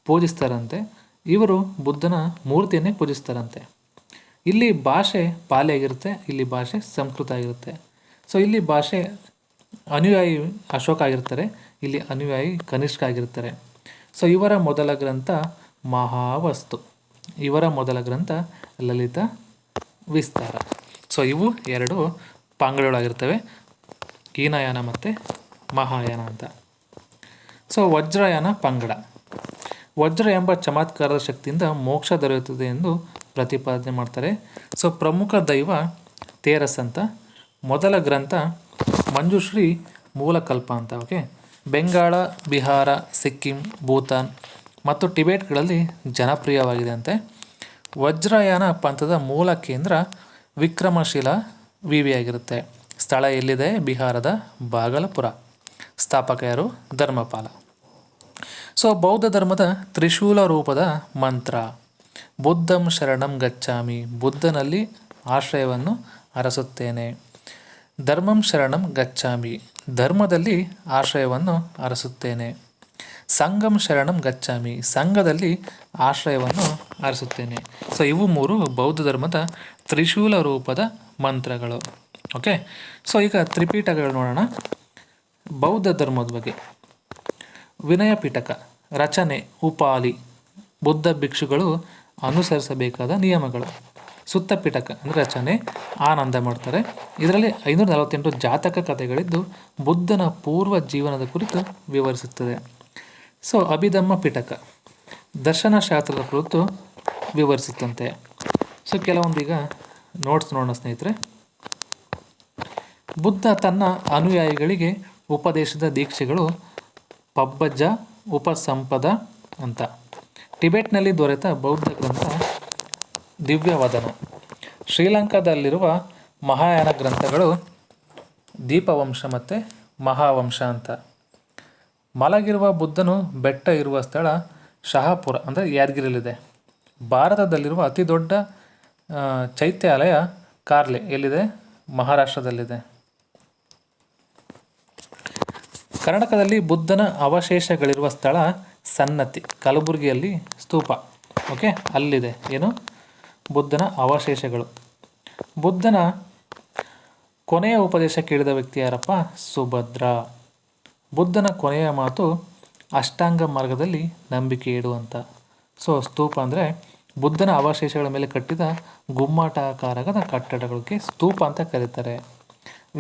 ಪೂಜಿಸ್ತಾರಂತೆ. ಇವರು ಬುದ್ಧನ ಮೂರ್ತಿಯನ್ನೇ ಪೂಜಿಸ್ತಾರಂತೆ. ಇಲ್ಲಿ ಭಾಷೆ ಪಾಲಿ ಆಗಿರುತ್ತೆ, ಇಲ್ಲಿ ಭಾಷೆ ಸಂಸ್ಕೃತ ಆಗಿರುತ್ತೆ. ಸೊ ಇಲ್ಲಿ ಭಾಷೆ ಅನುಯಾಯಿ ಅಶೋಕ ಆಗಿರ್ತಾರೆ, ಇಲ್ಲಿ ಅನುಯಾಯಿ ಕನಿಷ್ಕ ಆಗಿರ್ತಾರೆ. ಸೊ ಇವರ ಮೊದಲ ಗ್ರಂಥ ಮಹಾವಸ್ತು, ಇವರ ಮೊದಲ ಗ್ರಂಥ ಲಲಿತ ವಿಸ್ತಾರ. ಸೊ ಇವು ಎರಡು ಪಂಗಡಗಳಾಗಿರ್ತವೆ, ಹೀನಯಾನ ಮತ್ತು ಮಹಾಯಾನ ಅಂತ. ಸೊ ವಜ್ರಯಾನ ಪಂಗಡ. ವಜ್ರ ಎಂಬ ಚಮತ್ಕಾರದ ಶಕ್ತಿಯಿಂದ ಮೋಕ್ಷ ದೊರೆಯುತ್ತದೆ ಎಂದು ಪ್ರತಿಪಾದನೆ ಮಾಡ್ತಾರೆ. ಸೊ ಪ್ರಮುಖ ದೈವ ತೇರಸ್ ಅಂತ. ಮೊದಲ ಗ್ರಂಥ ಮಂಜುಶ್ರೀ ಮೂಲಕಲ್ಪ ಅಂತ. ಓಕೆ, ಬೆಂಗಾಳ, ಬಿಹಾರ, ಸಿಕ್ಕಿಂ, ಭೂತಾನ್ ಮತ್ತು ಟಿಬೇಟ್ಗಳಲ್ಲಿ ಜನಪ್ರಿಯವಾಗಿದೆ ಅಂತೆ. ವಜ್ರಯಾನ ಪಂಥದ ಮೂಲ ಕೇಂದ್ರ ವಿಕ್ರಮಶಿಲಾ ವಿವಿಯಾಗಿರುತ್ತೆ. ಸ್ಥಳ ಎಲ್ಲಿದೆ? ಬಿಹಾರದ ಬಾಗಲಪುರ. ಸ್ಥಾಪಕ ಯಾರು? ಧರ್ಮಪಾಲ. ಸೊ ಬೌದ್ಧ ಧರ್ಮದ ತ್ರಿಶೂಲ ರೂಪದ ಮಂತ್ರ ಬುದ್ಧಂ ಶರಣಂ ಗಚ್ಚಾಮಿ, ಬುದ್ಧನಲ್ಲಿ ಆಶ್ರಯವನ್ನು ಅರಸುತ್ತೇನೆ. ಧರ್ಮಂ ಶರಣಂ ಗಚ್ಚಾಮಿ, ಧರ್ಮದಲ್ಲಿ ಆಶ್ರಯವನ್ನು ಅರಸುತ್ತೇನೆ. ಸಂಘಂ ಶರಣಂ ಗಚ್ಚಾಮಿ, ಸಂಘದಲ್ಲಿ ಆಶ್ರಯವನ್ನು ಅರಸುತ್ತೇನೆ. ಸೊ ಇವು ಮೂರು ಬೌದ್ಧ ಧರ್ಮದ ತ್ರಿಶೂಲ ರೂಪದ ಮಂತ್ರಗಳು. ಓಕೆ, ಸೊ ಈಗ ತ್ರಿಪೀಠಕಗಳು ನೋಡೋಣ. ಬೌದ್ಧ ಧರ್ಮದ ಬಗ್ಗೆ ವಿನಯ ಪಿಟಕ, ರಚನೆ, ಉಪಾಲಿ, ಬುದ್ಧ ಭಿಕ್ಷುಗಳು ಅನುಸರಿಸಬೇಕಾದ ನಿಯಮಗಳು. ಸುತ್ತ ಪಿಟಕ ಅಂದರೆ ರಚನೆ, ಆನಂದ ಮಾಡ್ತಾರೆ. ಇದರಲ್ಲಿ 548 ಜಾತಕ ಕಥೆಗಳಿದ್ದು ಬುದ್ಧನ ಪೂರ್ವ ಜೀವನದ ಕುರಿತು ವಿವರಿಸುತ್ತದೆ. ಸೊ ಅಭಿಧಮ್ಮ ಪಿಟಕ ದರ್ಶನಶಾಸ್ತ್ರದ ಕುರಿತು ವಿವರಿಸುತ್ತಂತೆ. ಸೊ ಕೆಲವೊಂದೀಗ ನೋಟ್ಸ್ ನೋಡೋಣ ಸ್ನೇಹಿತರೆ. ಬುದ್ಧ ತನ್ನ ಅನುಯಾಯಿಗಳಿಗೆ ಉಪದೇಶದ ದೀಕ್ಷೆಗಳು ಪಬ್ಬಜ್ಜ ಉಪಸಂಪದ ಅಂತ. ಟಿಬೆಟ್ನಲ್ಲಿ ದೊರೆತ ಬೌದ್ಧ ಗ್ರಂಥ ದಿವ್ಯವದನ. ಶ್ರೀಲಂಕಾದಲ್ಲಿರುವ ಮಹಾಯಾನ ಗ್ರಂಥಗಳು ದೀಪವಂಶ ಮತ್ತು ಮಹಾವಂಶ ಅಂತ. ಮಲಗಿರುವ ಬುದ್ಧನು ಬೆಟ್ಟ ಇರುವ ಸ್ಥಳ ಶಹಾಪುರ ಅಂದರೆ ಯಾದಗಿರಿಯಲ್ಲಿದೆ. ಭಾರತದಲ್ಲಿರುವ ಅತಿ ದೊಡ್ಡ ಚೈತ್ಯಾಲಯ ಕಾರ್ಲೆ ಎಲ್ಲಿದೆ? ಮಹಾರಾಷ್ಟ್ರದಲ್ಲಿದೆ. ಕರ್ನಾಟಕದಲ್ಲಿ ಬುದ್ಧನ ಅವಶೇಷಗಳಿರುವ ಸ್ಥಳ ಸನ್ನತಿ, ಕಲಬುರಗಿಯಲ್ಲಿ ಸ್ತೂಪ. ಓಕೆ, ಅಲ್ಲಿದೆ ಏನು? ಬುದ್ಧನ ಅವಶೇಷಗಳು. ಬುದ್ಧನ ಕೊನೆಯ ಉಪದೇಶ ಕೇಳಿದ ವ್ಯಕ್ತಿ ಯಾರಪ್ಪ? ಸುಭದ್ರ. ಬುದ್ಧನ ಕೊನೆಯ ಮಾತು ಅಷ್ಟಾಂಗ ಮಾರ್ಗದಲ್ಲಿ ನಂಬಿಕೆ ಇಡು ಅಂತ. ಸೊ ಸ್ತೂಪ ಅಂದರೆ ಬುದ್ಧನ ಅವಶೇಷಗಳ ಮೇಲೆ ಕಟ್ಟಿದ ಗುಮ್ಮಟಾಕಾರದ ಕಟ್ಟಡಗಳಿಗೆ ಸ್ತೂಪ ಅಂತ ಕರೀತಾರೆ.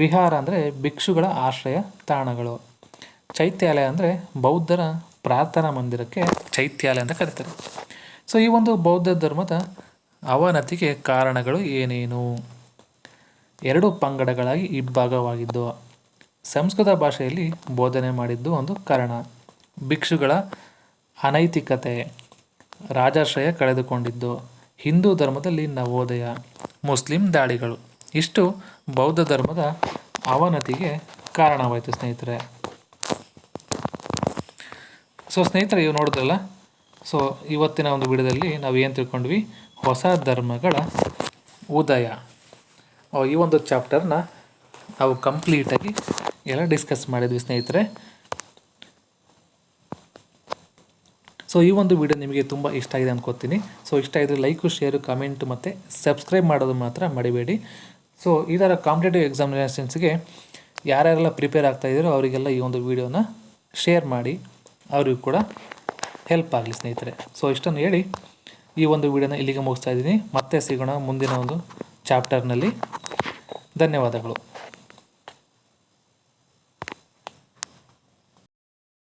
ವಿಹಾರ ಅಂದರೆ ಭಿಕ್ಷುಗಳ ಆಶ್ರಯ ತಾಣಗಳು. ಚೈತ್ಯಾಲಯ ಅಂದರೆ ಬೌದ್ಧರ ಪ್ರಾರ್ಥನಾ ಮಂದಿರಕ್ಕೆ ಚೈತ್ಯಾಲಯ ಅಂತ ಕರೀತಾರೆ. ಸೊ ಈ ಒಂದು ಬೌದ್ಧ ಧರ್ಮದ ಅವನತಿಗೆ ಕಾರಣಗಳು ಏನೇನು? 2 ಪಂಗಡಗಳಾಗಿ ಇಬ್ಬಾಗವಾಗಿದ್ದು, ಸಂಸ್ಕೃತ ಭಾಷೆಯಲ್ಲಿ ಬೋಧನೆ ಮಾಡಿದ್ದು ಒಂದು ಕಾರಣ, ಭಿಕ್ಷುಗಳ ಅನೈತಿಕತೆ, ರಾಜಾಶ್ರಯ ಕಳೆದುಕೊಂಡಿದ್ದು, ಹಿಂದೂ ಧರ್ಮದಲ್ಲಿ ನವೋದಯ, ಮುಸ್ಲಿಂ ದಾಳಿಗಳು. ಇಷ್ಟು ಬೌದ್ಧ ಧರ್ಮದ ಅವನತಿಗೆ ಕಾರಣವಾಯಿತು ಸ್ನೇಹಿತರೆ. ಸೊ ಸ್ನೇಹಿತರೆ, ಇವು ನೋಡಿದ್ರಲ್ಲ. ಸೊ ಇವತ್ತಿನ ಒಂದು ವಿಡಿಯೋದಲ್ಲಿ ನಾವು ಏನು ತಿಳ್ಕೊಂಡ್ವಿ? ಹೊಸ ಧರ್ಮಗಳ ಉದಯ. ಈ ಒಂದು ಚಾಪ್ಟರ್ನ ನಾವು ಕಂಪ್ಲೀಟಾಗಿ ಎಲ್ಲ ಡಿಸ್ಕಸ್ ಮಾಡಿದ್ವಿ ಸ್ನೇಹಿತರೆ. ಸೊ ಈ ಒಂದು ವಿಡಿಯೋ ನಿಮಗೆ ತುಂಬ ಇಷ್ಟ ಆಗಿದೆ ಅಂದ್ಕೋತೀನಿ. ಸೊ ಇಷ್ಟ ಆಗಿದ್ರೆ ಲೈಕು, ಶೇರು, ಕಮೆಂಟು ಮತ್ತು ಸಬ್ಸ್ಕ್ರೈಬ್ ಮಾಡೋದು ಮಾತ್ರ ಮರಿಬೇಡಿ. ಸೊ ಈ ಥರ ಕಾಂಪಿಟೇಟಿವ್ ಎಕ್ಸಾಮಿನೇಷನ್ಸ್ಗೆ ಯಾರ್ಯಾರೆಲ್ಲ ಪ್ರಿಪೇರ್ ಆಗ್ತಾಯಿದ್ದೀರೋ ಅವರಿಗೆಲ್ಲ ಈ ಒಂದು ವಿಡಿಯೋನ ಶೇರ್ ಮಾಡಿ, ಅವ್ರಿಗೂ ಕೂಡ ಹೆಲ್ಪ್ ಆಗಲಿ ಸ್ನೇಹಿತರೆ. ಸೊ ಇಷ್ಟನ್ನು ಹೇಳಿ ಈ ಒಂದು ವಿಡಿಯೋನ ಇಲ್ಲಿಗೆ ಮುಗಿಸ್ತಾ ಇದ್ದೀನಿ. ಮತ್ತೆ ಸಿಗೋಣ ಮುಂದಿನ ಒಂದು ಚಾಪ್ಟರ್ನಲ್ಲಿ. ಧನ್ಯವಾದಗಳು.